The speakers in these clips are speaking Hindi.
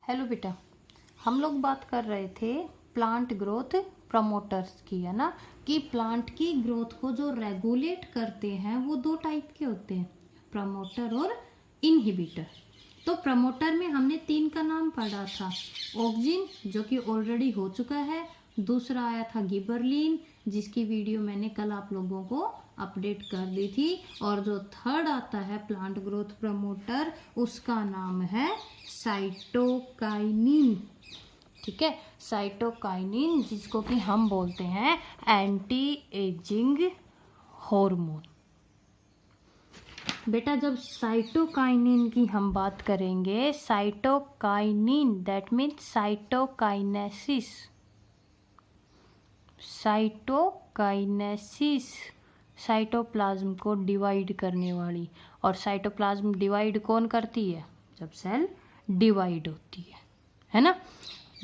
हेलो बेटा, हम लोग बात कर रहे थे प्लांट ग्रोथ प्रमोटर्स की, है ना। कि प्लांट की ग्रोथ को जो रेगुलेट करते हैं वो दो टाइप के होते हैं, प्रमोटर और इनहिबिटर। तो प्रमोटर में हमने 3 का नाम पढ़ा था। ऑक्जिन, जो कि ऑलरेडी हो चुका है। दूसरा आया था गिबरलिन, जिसकी वीडियो मैंने कल आप लोगों को अपडेट कर दी थी। और जो थर्ड आता है प्लांट ग्रोथ प्रमोटर, उसका नाम है साइटोकाइनिन। ठीक है, साइटोकाइनिन, जिसको कि हम बोलते हैं एंटी एजिंग हार्मोन। बेटा, जब साइटोकाइनिन की हम बात करेंगे, cytokinin that means cytokinesis. Cytokinesis cytoplasm को डिवाइड करने वाली। और साइटोप्लाज्म डिवाइड कौन करती है? जब सेल डिवाइड होती है ना।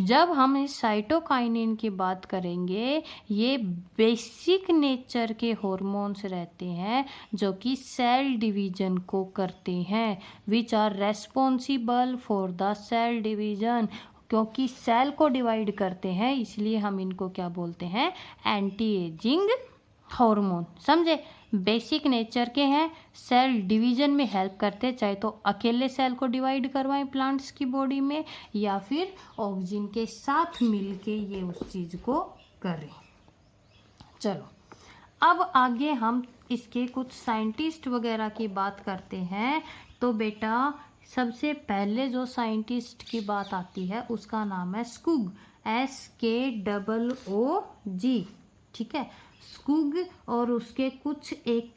जब हम इस साइटोकाइनिन की बात करेंगे, ये बेसिक नेचर के हॉर्मोन्स रहते हैं जो कि सेल डिवीजन को करते हैं, which are responsible for the cell division. क्योंकि सेल को डिवाइड करते हैं, इसलिए हम इनको क्या बोलते हैं? Anti ageing hormone. समझे? बेसिक नेचर के हैं, सेल डिवीजन में हेल्प करते, चाहे तो अकेले सेल को डिवाइड करवाएं प्लांट्स की बॉडी में, या फिर ऑक्सीजन के साथ मिलके ये उस चीज को करें। चलो, अब आगे हम इसके कुछ साइंटिस्ट वगैरह की बात करते हैं। तो बेटा, सबसे पहले जो साइंटिस्ट की बात आती है उसका नाम है स्कुग, SKOOG। ठीक है, स्कुग और उसके कुछ एक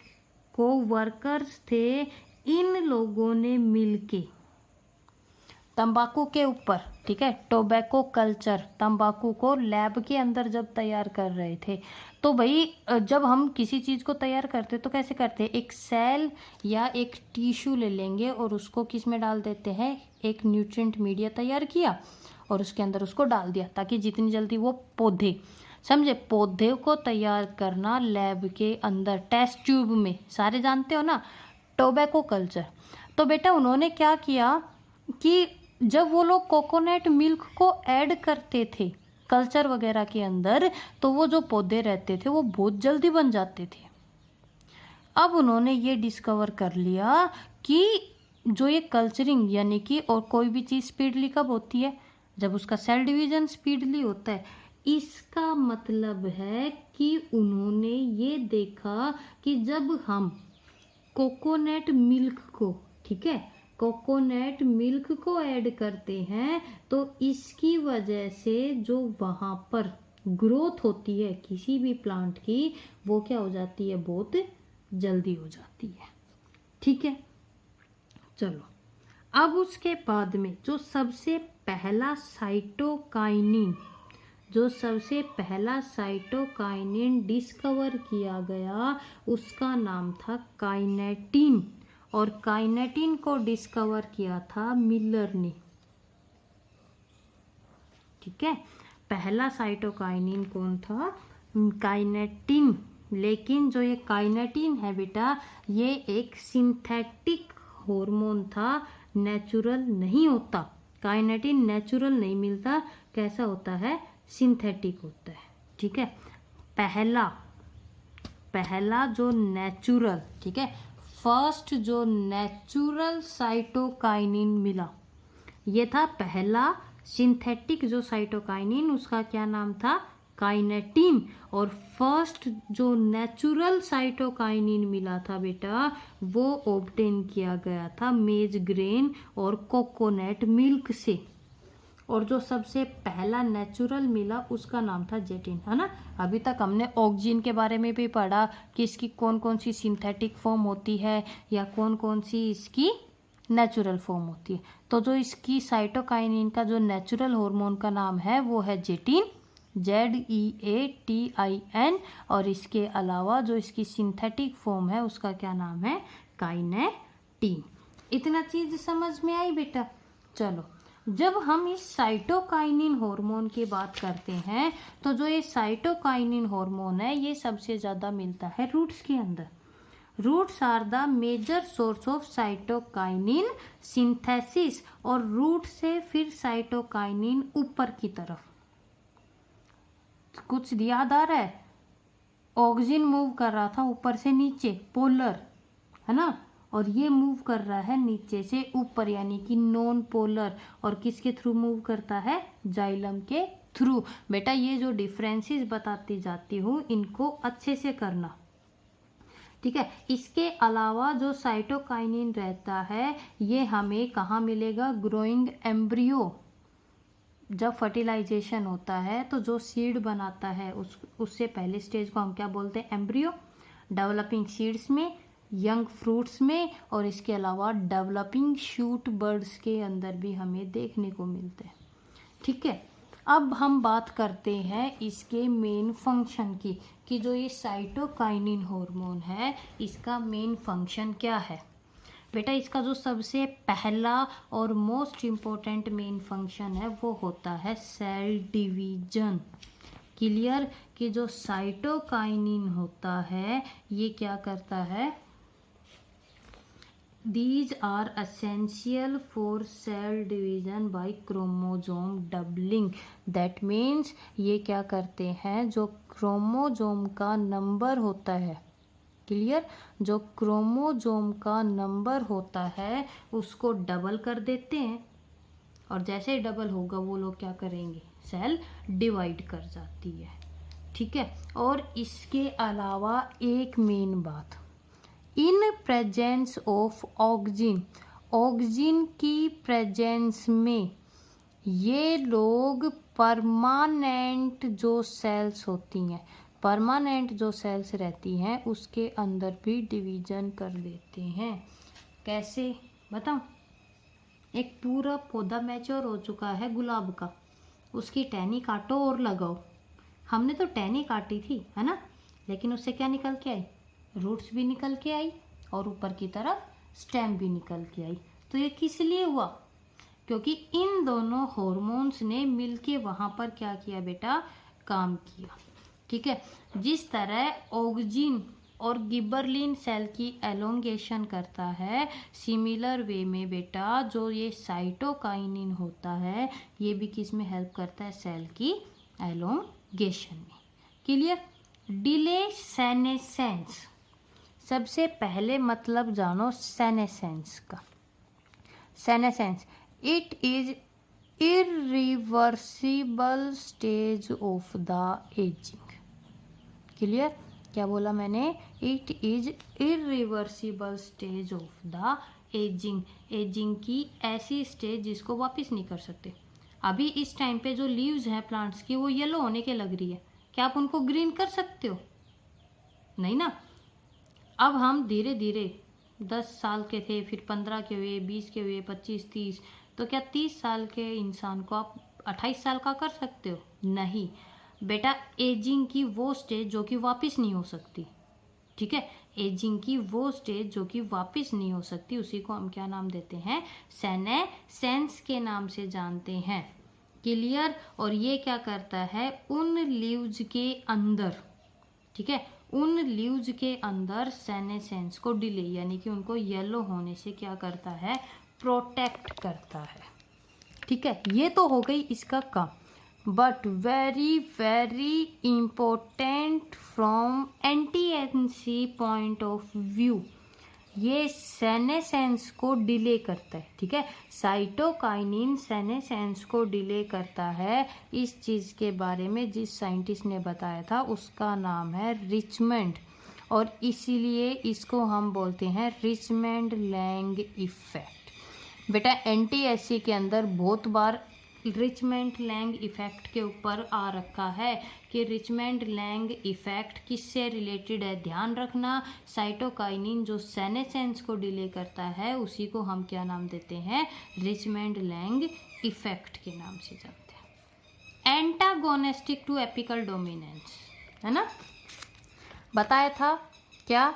को वर्कर्स थे। इन लोगों ने मिलके तंबाकू के ऊपर, ठीक है, टोबैको कल्चर, तंबाकू को लैब के अंदर जब तैयार कर रहे थे, तो भाई जब हम किसी चीज़ को तैयार करते तो कैसे करते हैं? एक सेल या एक टिश्यू ले लेंगे और उसको किस में डाल देते हैं? एक न्यूट्रिएंट मीडिया तैयार किया और उसके अंदर उसको डाल दिया, ताकि जितनी जल्दी वो पौधे, समझे, पौधे को तैयार करना लैब के अंदर टेस्ट ट्यूब में, सारे जानते हो ना, टोबैको कल्चर। तो बेटा, उन्होंने क्या किया कि जब वो लोग कोकोनट मिल्क को ऐड करते थे कल्चर वगैरह के अंदर, तो वो जो पौधे रहते थे वो बहुत जल्दी बन जाते थे। अब उन्होंने ये डिस्कवर कर लिया कि जो ये कल्चरिंग, यानी कि, और कोई भी चीज़ स्पीडली कब होती है? जब उसका सेल डिवीजन स्पीडली होता है। इसका मतलब है कि उन्होंने ये देखा कि जब हम कोकोनट मिल्क को, ठीक है, कोकोनट मिल्क को ऐड करते हैं, तो इसकी वजह से जो वहाँ पर ग्रोथ होती है किसी भी प्लांट की, वो क्या हो जाती है? बहुत जल्दी हो जाती है। ठीक है, चलो, अब उसके बाद में जो सबसे पहला साइटोकाइनिन डिस्कवर किया गया, उसका नाम था काइनेटिन। और काइनेटिन को डिस्कवर किया था मिलर ने। ठीक है, पहला साइटोकाइनिन कौन था? काइनेटिन। लेकिन जो ये काइनेटिन है बेटा, ये एक सिंथेटिक हार्मोन था, नेचुरल नहीं होता। काइनेटिन नेचुरल नहीं मिलता, कैसा होता है? सिंथेटिक होता है। ठीक है, पहला जो नेचुरल, ठीक है, फर्स्ट जो नेचुरल साइटोकाइनिन मिला, ये था पहला सिंथेटिक जो साइटोकाइनिन, उसका क्या नाम था? काइनेटिन। और फर्स्ट जो नेचुरल साइटोकाइनिन मिला था बेटा, वो ऑब्टेन किया गया था मेज ग्रेन और कोकोनट मिल्क से। और जो सबसे पहला नेचुरल मिला उसका नाम था जेटिन, है ना। अभी तक हमने ऑक्सिजन के बारे में भी पढ़ा कि इसकी कौन कौन सी सिंथेटिक फॉर्म होती है या कौन कौन सी इसकी नेचुरल फॉर्म होती है। तो जो इसकी साइटोकाइनिन का जो नेचुरल हार्मोन का नाम है वो है जेटिन, ZEATIN। और इसके अलावा जो इसकी सिंथेटिक फॉर्म है उसका क्या नाम है? काइनेटिन। इतना चीज समझ में आई बेटा? चलो, जब हम इस साइटोकाइनिन हार्मोन की बात करते हैं, तो जो ये साइटोकाइनिन हार्मोन है, ये सबसे ज़्यादा मिलता है रूट्स के अंदर। Roots are the major source of cytokinin synthesis, और रूट से फिर साइटोकाइनिन ऊपर की तरफ। कुछ याद आ रहा है? ऑक्सीजन मूव कर रहा था ऊपर से नीचे, पोलर है ना, और ये मूव कर रहा है नीचे से ऊपर, यानी कि नॉन पोलर। और किसके थ्रू मूव करता है? जाइलम के थ्रू। बेटा ये जो डिफरेंसेस बताती जाती हूँ इनको अच्छे से करना, ठीक है। इसके अलावा जो साइटोकाइनिन रहता है ये हमें कहाँ मिलेगा? ग्रोइंग एम्ब्रियो, जब फर्टिलाइजेशन होता है तो जो सीड बनाता है उससे पहले स्टेज को हम क्या बोलते हैं? एम्ब्रियो। डेवलपिंग सीड्स में, यंग फ्रूट्स में, और इसके अलावा डेवलपिंग शूट बर्ड्स के अंदर भी हमें देखने को मिलते हैं, ठीक है। अब हम बात करते हैं इसके मेन फंक्शन की, कि जो ये साइटोकाइनिन हार्मोन है इसका मेन फंक्शन क्या है। बेटा इसका जो सबसे पहला और मोस्ट इम्पोर्टेंट मेन फंक्शन है वो होता है सेल डिवीजन। क्लियर? कि जो साइटोकाइनिन होता है ये क्या करता है? These are essential for cell division by chromosome doubling. That means ये क्या करते हैं? जो क्रोमोजोम का नंबर होता है, क्लियर, जो क्रोमोजोम का नंबर होता है उसको डबल कर देते हैं, और जैसे ही डबल होगा वो लोग क्या करेंगे? सेल डिवाइड कर जाती है, ठीक है। और इसके अलावा एक मेन बात, in presence of oxygen, oxygen की प्रेजेंस में ये लोग परमानेंट जो सेल्स होती हैं, परमानेंट जो सेल्स रहती हैं उसके अंदर भी डिवीजन कर लेते हैं। कैसे बताऊं? एक पूरा पौधा मैच्योर हो चुका है गुलाब का, उसकी टहनी काटो और लगाओ। हमने तो टहनी काटी थी है ना, लेकिन उससे क्या निकल के आई? रूट्स भी निकल के आई और ऊपर की तरफ स्टेम भी निकल के आई। तो ये किस लिए हुआ? क्योंकि इन दोनों हार्मोन्स ने मिलके वहां पर क्या किया बेटा? काम किया, ठीक है। जिस तरह ऑक्सीजन और गिबरलिन सेल की एलोंगेशन करता है, सिमिलर वे में बेटा जो ये साइटोकाइनिन होता है ये भी किस में हेल्प करता है? सेल की एलोंगेशन में। क्लियर? डिले सेनेसेंस, सबसे पहले मतलब जानो सेनेसेंस का। Senescence, it is irreversible stage of the ageing. Clear? क्या बोला मैंने? It is irreversible stage of the ageing. Ageing की ऐसी स्टेज जिसको वापस नहीं कर सकते। अभी इस टाइम पे जो लीव्स हैं प्लांट्स की वो येलो होने के लग रही है, क्या आप उनको ग्रीन कर सकते हो? नहीं ना। अब हम धीरे धीरे 10 साल के थे, फिर 15 के हुए, 20 के हुए, 25, 30, तो क्या 30 साल के इंसान को आप 28 साल का कर सकते हो? नहीं बेटा, एजिंग की वो स्टेज जो कि वापस नहीं हो सकती, ठीक है। एजिंग की वो स्टेज जो कि वापस नहीं हो सकती उसी को हम क्या नाम देते हैं? सेनेसेंस के नाम से जानते हैं। क्लियर? और ये क्या करता है? उन लीव्स के अंदर, ठीक है, उन लीव्स के अंदर सेनेसेंस को डिले यानी कि उनको येलो होने से क्या करता है? प्रोटेक्ट करता है, ठीक है। ये तो हो गई इसका काम, but very very important from एंटीएनसी पॉइंट ऑफ व्यू, ये सेनेसेंस को डिले करता है, ठीक है। साइटोकाइनिन सेनेसेंस को डिले करता है। इस चीज़ के बारे में जिस साइंटिस्ट ने बताया था उसका नाम है रिचमंड, और इसीलिए इसको हम बोलते हैं रिचमंड लैंग इफेक्ट। बेटा एनटीएससी के अंदर बहुत बार रिचमंड लैंग इफेक्ट के ऊपर आ रखा है कि रिचमंड लैंग इफेक्ट किससे रिलेटेड है। ध्यान रखना, साइटोकाइनिन जो सेनेसेंस को डिले करता है उसी को हम क्या नाम देते हैं? रिचमंड लैंग इफेक्ट के नाम से जानते हैं। एंटागोनिस्टिक टू एपिकल डोमिनेंस, है ना, बताया था क्या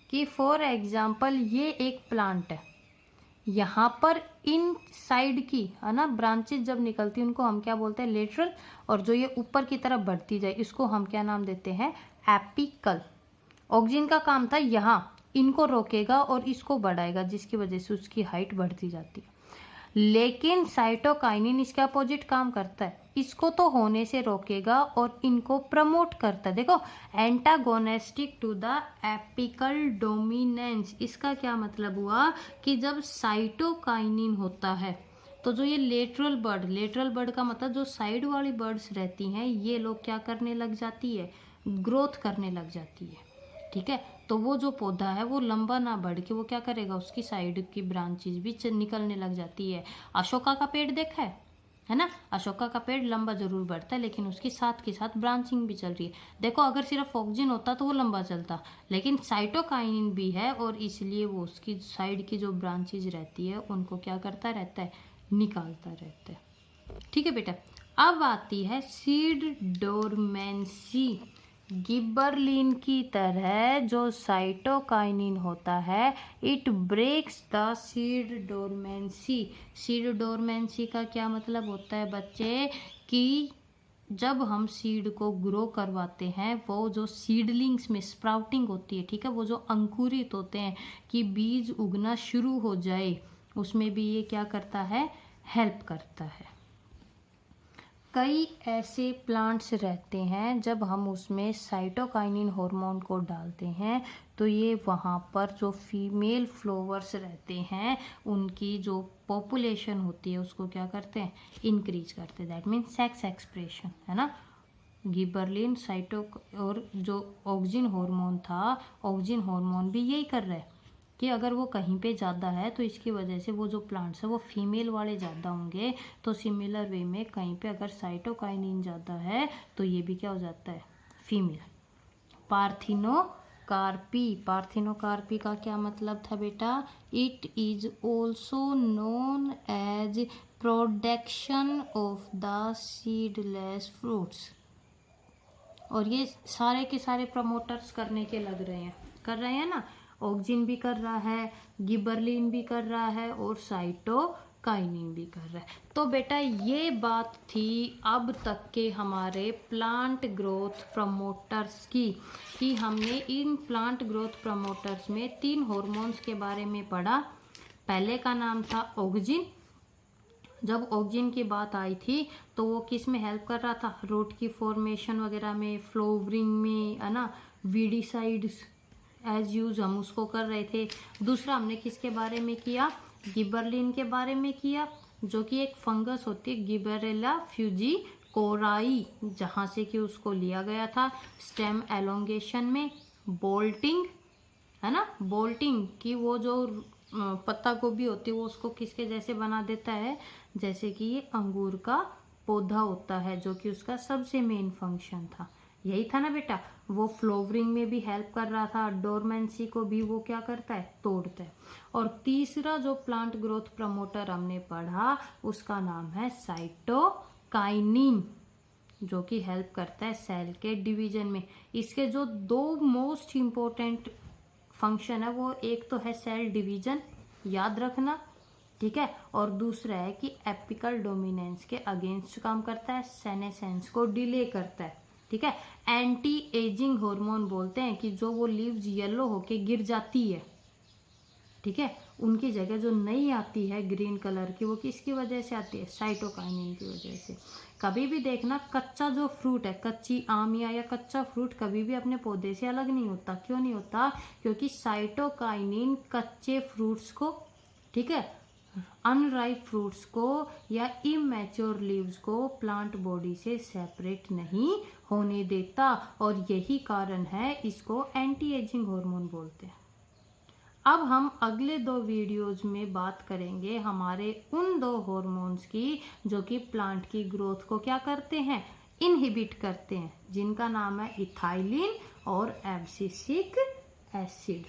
कि फॉर एग्जाम्पल ये एक प्लांट है, यहाँ पर इन साइड की है ना ब्रांचेस जब निकलती हैं उनको हम क्या बोलते हैं? लेटरल, और जो ये ऊपर की तरफ बढ़ती जाए इसको हम क्या नाम देते हैं? एपिकल। ऑक्सीजन का काम था यहाँ इनको रोकेगा और इसको बढ़ाएगा, जिसकी वजह से उसकी हाइट बढ़ती जाती है। लेकिन साइटोकाइनिन इसके अपोजिट काम करता है, इसको तो होने से रोकेगा और इनको प्रमोट करता है। देखो, antagonistic to the apical dominance, इसका क्या मतलब हुआ कि जब साइटोकाइनिन होता है तो जो ये लेटरल बर्ड का मतलब जो साइड वाली बर्ड्स रहती हैं, ये लोग क्या करने लग जाती है, ग्रोथ करने लग जाती है। ठीक है, तो वो जो पौधा है वो लंबा ना बढ़ के वो क्या करेगा, उसकी साइड की ब्रांचेज भी निकलने लग जाती है। अशोका का पेड़ देखा है ना, अशोका का पेड़ लंबा जरूर बढ़ता है लेकिन उसकी साथ के साथ ब्रांचिंग भी चल रही है। देखो, अगर सिर्फ ऑक्सीजन होता तो वो लंबा चलता, लेकिन साइटोकाइनिन भी है और इसलिए वो उसकी साइड की जो ब्रांचेज रहती है उनको क्या करता रहता है, निकालता रहता है। ठीक है बेटा, अब आती है सीड डोरमेंसी। गिबरलिन की तरह जो साइटोकाइनिन होता है, it breaks the seed dormancy. Seed dormancy का क्या मतलब होता है बच्चे, कि जब हम सीड को ग्रो करवाते हैं, वो जो सीडलिंग्स में स्प्राउटिंग होती है, ठीक है, वो जो अंकुरित होते हैं कि बीज उगना शुरू हो जाए, उसमें भी ये क्या करता है, हेल्प करता है। कई ऐसे प्लांट्स रहते हैं जब हम उसमें साइटोकाइनिन हार्मोन को डालते हैं तो ये वहाँ पर जो फीमेल फ्लावर्स रहते हैं उनकी जो पॉपुलेशन होती है उसको क्या करते हैं, इंक्रीज करते हैं। दैट मीन्स सेक्स एक्सप्रेशन, है ना। गिबरलिन और जो ऑक्सिन हार्मोन था, ऑक्सिन हार्मोन भी यही कर रहा है कि अगर वो कहीं पे ज़्यादा है तो इसकी वजह से वो जो प्लांट्स है वो फीमेल वाले ज़्यादा होंगे, तो सिमिलर वे में कहीं पे अगर साइटोकाइनिन ज़्यादा है तो ये भी क्या हो जाता है, फीमेल। पार्थिनोकार्पी का क्या मतलब था बेटा, it is also known as production of the seedless fruits. और ये सारे के सारे प्रमोटर्स करने के लग रहे हैं, कर रहे हैं ना, ऑक्सिन भी कर रहा है, गिबरलिन भी कर रहा है और साइटोकाइनिन भी कर रहा है। तो बेटा ये बात थी अब तक के हमारे प्लांट ग्रोथ प्रमोटर्स की, कि हमने इन प्लांट ग्रोथ प्रमोटर्स में 3 हार्मोन्स के बारे में पढ़ा। पहले का नाम था ऑक्सिन। जब ऑक्सिन की बात आई थी तो वो किस में हेल्प कर रहा था, रूट की फॉर्मेशन वगैरह में, फ्लोवरिंग में, है ना, वीडिसाइड्स एज यूज हम उसको कर रहे थे। दूसरा हमने किसके बारे में किया, गिबरलिन के बारे में किया, जो कि एक फंगस होती है गिबरेला फ्यूजिकोराई, जहाँ से कि उसको लिया गया था स्टेम एलोंगेशन में। बोल्टिंग, है ना, बोल्टिंग की वो जो पत्ता गोभी होती है वो उसको किसके जैसे बना देता है, जैसे कि ये अंगूर का पौधा होता है, जो कि उसका सबसे मेन फंक्शन था, यही था ना बेटा। वो फ्लोवरिंग में भी हेल्प कर रहा था, डोरमेंसी को भी वो क्या करता है, तोड़ता है। और तीसरा जो प्लांट ग्रोथ प्रमोटर हमने पढ़ा उसका नाम है साइटोकाइनिन, जो कि हेल्प करता है सेल के डिवीजन में। इसके जो 2 मोस्ट इम्पोर्टेंट फंक्शन है वो एक तो है सेल डिवीजन, याद रखना, ठीक है, और दूसरा है कि एपिकल डोमिनेंस के अगेंस्ट काम करता है, सेनेसेंस को डिले करता है, ठीक है। एंटी एजिंग हार्मोन बोलते हैं कि जो वो लीव्स येलो होके गिर जाती है, ठीक है, उनकी जगह जो नई आती है ग्रीन कलर की, वो किसकी वजह से आती है, साइटोकाइनिन की वजह से। कभी भी देखना, कच्चा जो फ्रूट है, कच्ची आम या कच्चा फ्रूट कभी भी अपने पौधे से अलग नहीं होता। क्यों नहीं होता, क्योंकि साइटोकाइनिन कच्चे फ्रूट्स को, ठीक है, अनराइप फ्रूट्स को या इमैच्योर लीव्स को प्लांट बॉडी से सेपरेट नहीं होने देता, और यही कारण है इसको एंटी एजिंग हार्मोन बोलते हैं। अब हम अगले 2 वीडियोज में बात करेंगे हमारे उन 2 हार्मोन्स की जो कि प्लांट की ग्रोथ को क्या करते हैं, इनहिबिट करते हैं, जिनका नाम है इथाइलिन और एब्सिसिक एसिड।